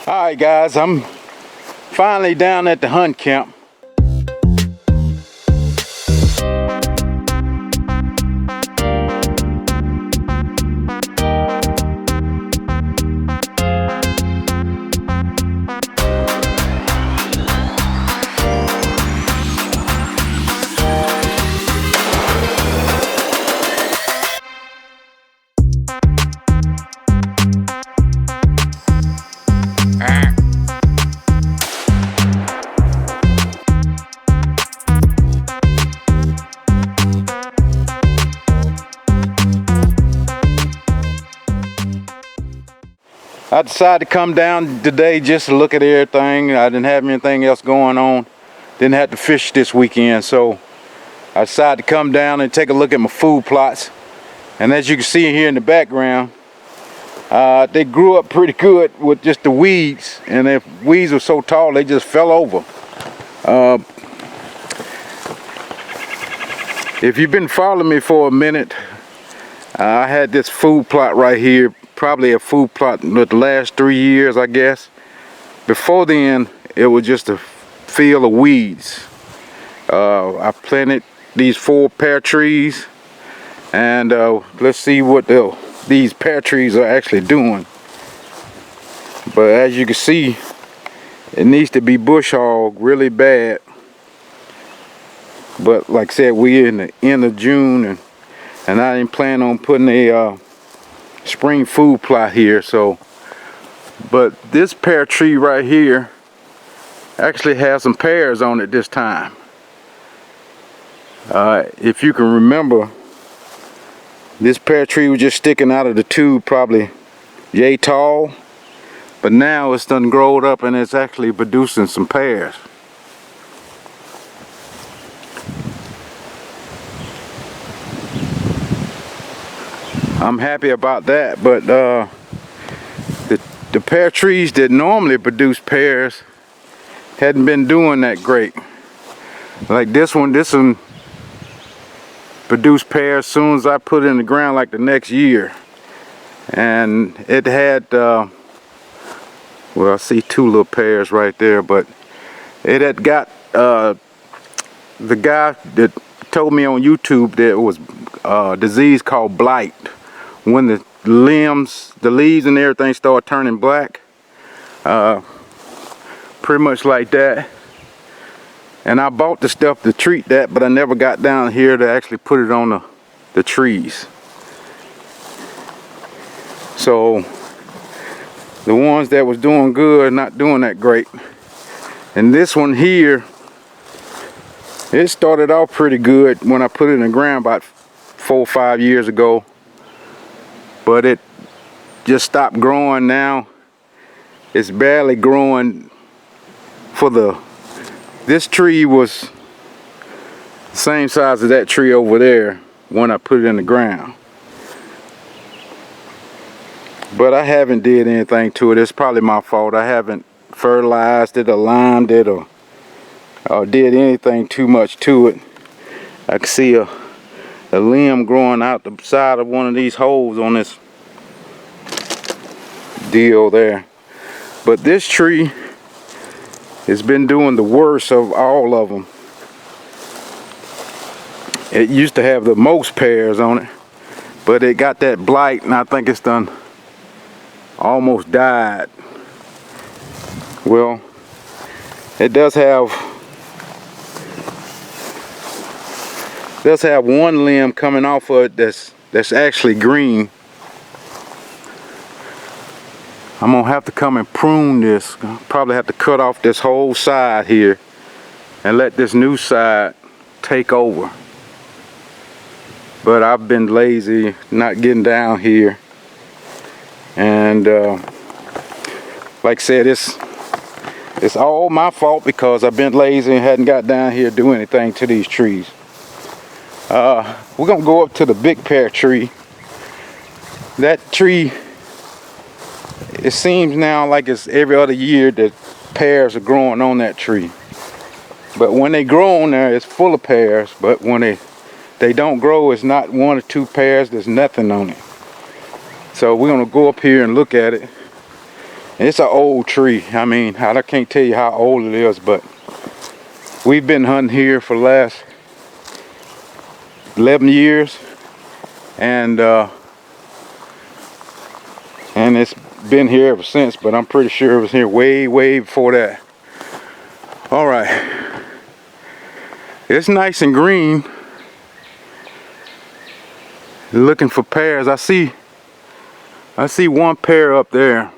Alright guys, I'm finally down at the hunt camp. I decided to come down today just to look at everything. I didn't have anything else going on. Didn't have to fish this weekend, so I decided to come down and take a look at my food plots. And as you can see here in the background, they grew up pretty good with just the weeds, and the weeds were so tall they just fell over. If you've been following me for a minute, I had this food plot right here, probably a food plot in the last 3 years, I guess. Before then, it was just a field of weeds. I planted these 4 pear trees, and let's see what these pear trees are actually doing. But as you can see, it needs to be bush hogged really bad. But like I said, we're in the end of June, and I didn't plan on putting a spring food plot here. So, but this pear tree right here actually has some pears on it this time. If you can remember, this pear tree was just sticking out of the tube, probably yay tall, but now it's done growed up and it's actually producing some pears. I'm happy about that, but the pear trees that normally produce pears hadn't been doing that great. Like this one produced pears as soon as I put it in the ground, like the next year. And it had, well, I see 2 little pears right there, but it had got, the guy that told me on YouTube that it was a disease called blight. When the limbs, the leaves and everything start turning black, pretty much like that. And I bought the stuff to treat that, but I never got down here to actually put it on the trees. So the ones that was doing good, not doing that great. And this one here, it started off pretty good when I put it in the ground about 4 or 5 years ago. But it just stopped growing now. It's barely growing this tree was the same size as that tree over there when I put it in the ground. But I haven't did anything to it. It's probably my fault. I haven't fertilized it or limed it or did anything too much to it. I can see a limb growing out the side of one of these holes on this deal there. But this tree has been doing the worst of all of them. It used to have the most pears on it, but it got that blight, and I think it's done almost died. Well, it does have one limb coming off of it that's actually green. I'm gonna have to come and prune this. Probably have to cut off this whole side here and let this new side take over. But I've been lazy, not getting down here. And like I said, it's all my fault because I've been lazy and hadn't got down here to do anything to these trees. We're gonna go up to the big pear tree. That tree, it seems now like it's every other year that pears are growing on that tree. But when they grow on there, it's full of pears. But when they don't grow, it's not 1 or 2 pears, there's nothing on it. So we're gonna go up here and look at it It's an old tree. I mean, I can't tell you how old it is, but we've been hunting here for the last 11 years, and it's been here ever since, but I'm pretty sure it was here way before that. All right, it's nice and green. Looking for pears. I see one pear up there.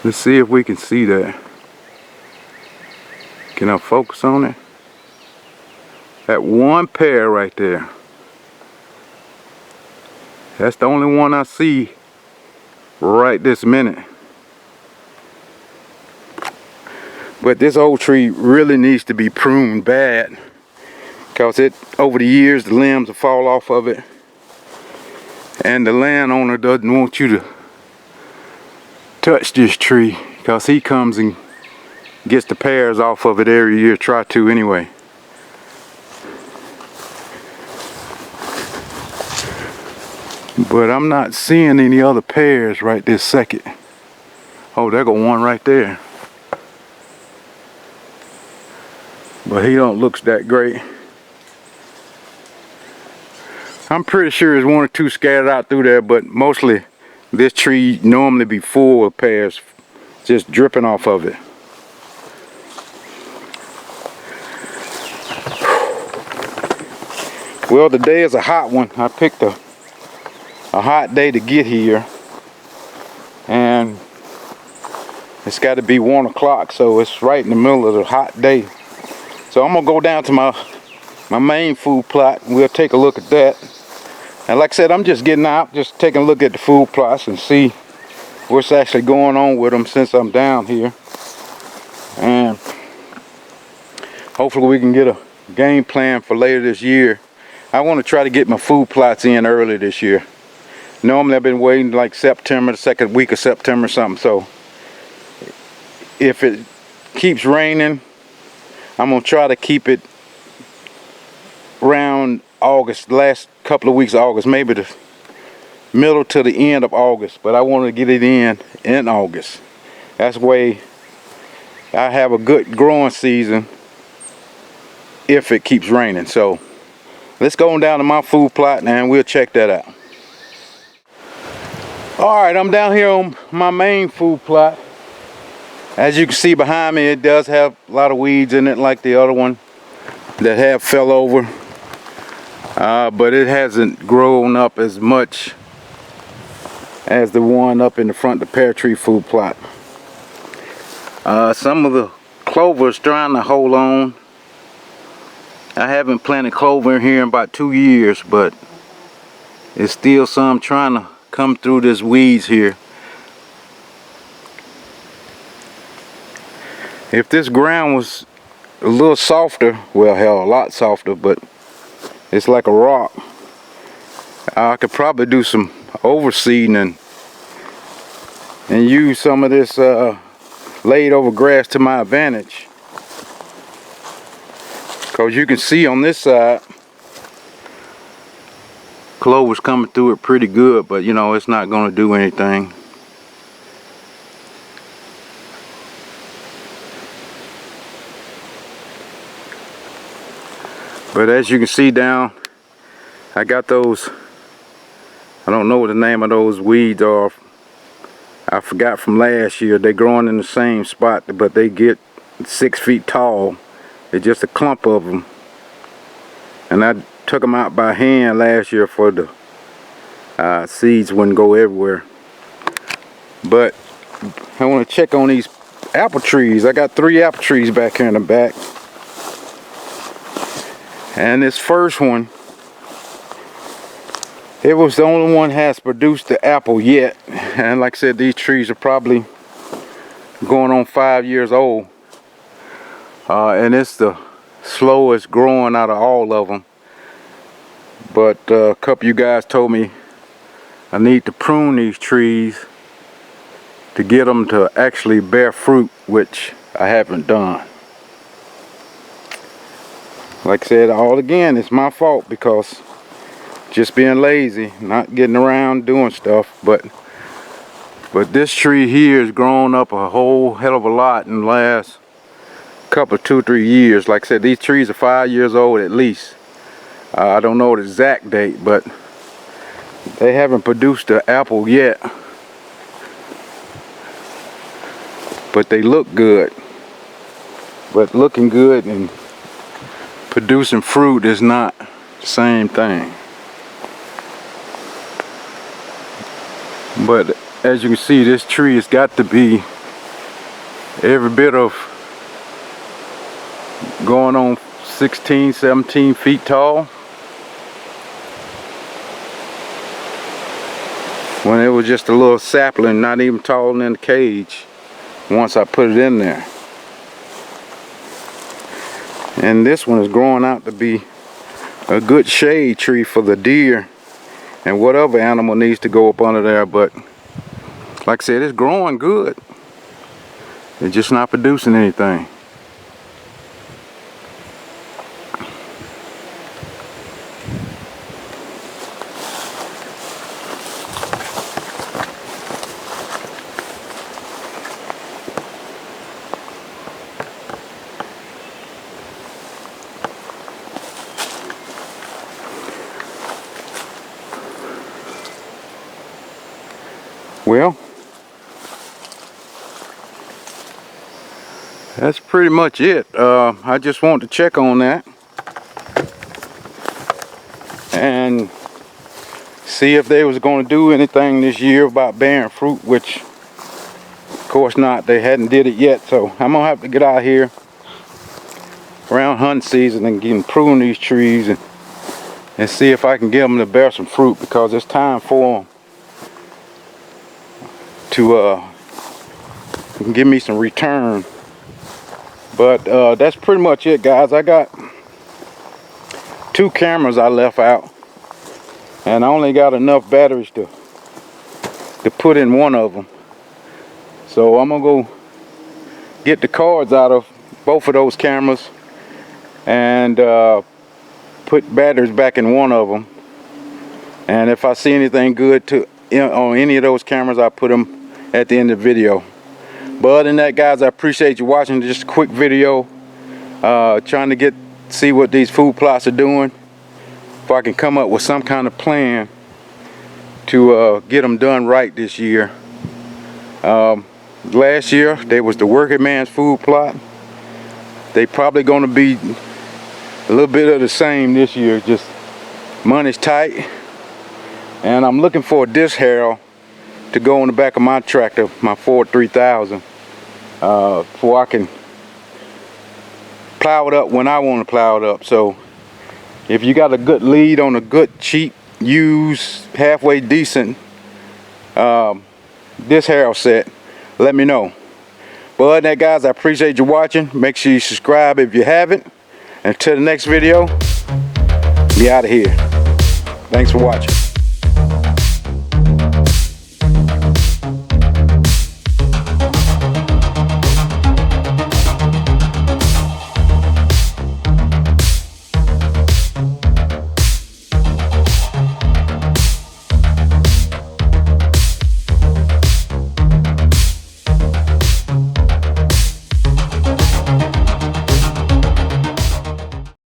Let's see if we can see that. Can I focus on it? That one pear right there. That's the only one I see right this minute. But this old tree really needs to be pruned bad, because over the years the limbs will fall off of it, and the landowner doesn't want you to touch this tree, because he comes and gets the pears off of it every year. Try to anyway. But I'm not seeing any other pears right this second. Oh, there go one right there. But he don't look that great. I'm pretty sure there's one or two scattered out through there, but mostly this tree normally be full of pears just dripping off of it. Well, today is a hot one. I picked a hot day to get here, and it's got to be 1 o'clock, so it's right in the middle of the hot day. So I'm gonna go down to my main food plot, and we'll take a look at that. And like I said, I'm just getting out, just taking a look at the food plots and see what's actually going on with them since I'm down here. And hopefully we can get a game plan for later this year. I want to try to get my food plots in early this year. Normally I've been waiting like September, the second week of September or something. So if it keeps raining, I'm going to try to keep it around August, the last couple of weeks of August, maybe the middle to the end of August. But I want to get it in August. That's the way I have a good growing season if it keeps raining. So let's go on down to my food plot and we'll check that out. Alright, I'm down here on my main food plot. As you can see behind me, it does have a lot of weeds in it like the other one that have fell over. But it hasn't grown up as much as the one up in the front, the pear tree food plot. Some of the clover is trying to hold on. I haven't planted clover in here in about 2 years, but it's still some trying to come through this weeds here. If this ground was a little softer, well, hell, a lot softer, but it's like a rock, I could probably do some overseeding and use some of this laid over grass to my advantage. Because you can see on this side, clover's coming through it pretty good, but you know, it's not going to do anything. But as you can see down, I got those, I don't know what the name of those weeds are. I forgot from last year. They're growing in the same spot, but they get 6 feet tall. It's just a clump of them. And I took them out by hand last year for the seeds wouldn't go everywhere. But I want to check on these apple trees. I got 3 apple trees back here in the back. And this first one, it was the only one has produced the apple yet. And like I said, these trees are probably going on 5 years old. And it's the slowest growing out of all of them. But a couple of you guys told me I need to prune these trees to get them to actually bear fruit, which I haven't done. Like I said, all again, it's my fault because just being lazy, not getting around doing stuff. But this tree here has grown up a whole hell of a lot in the last couple, 2-3 years. Like I said, these trees are 5 years old at least. I don't know the exact date, but they haven't produced an apple yet. But they look good. But looking good and producing fruit is not the same thing. But as you can see, this tree has got to be every bit of going on 16, 17 feet tall. When it was just a little sapling, not even taller than the cage, once I put it in there. And this one is growing out to be a good shade tree for the deer and whatever animal needs to go up under there. But like I said, it's growing good. It's just not producing anything. Well, that's pretty much it. I just wanted to check on that and see if they was going to do anything this year about bearing fruit, which of course not. They hadn't did it yet, so I'm gonna have to get out here around hunting season and get and prune these trees and see if I can get them to bear some fruit, because it's time for them to give me some return. But that's pretty much it, guys. I got 2 cameras I left out, and I only got enough batteries to put in one of them. So I'm gonna go get the cards out of both of those cameras and put batteries back in one of them. And if I see anything good on any of those cameras, I'll put them at the end of the video. But other than that, guys, I appreciate you watching just a quick video, trying to see what these food plots are doing, if I can come up with some kind of plan to get them done right this year. Last year they was the working man's food plot. They probably going to be a little bit of the same this year. Just money's tight, and I'm looking for a disc harrow to go on the back of my tractor, my Ford 3000, before I can plow it up when I want to plow it up. So if you got a good lead on a good, cheap, used, halfway decent disc harrow set, let me know. But other than that, guys, I appreciate you watching. Make sure you subscribe if you haven't. Until the next video, be out of here. Thanks for watching.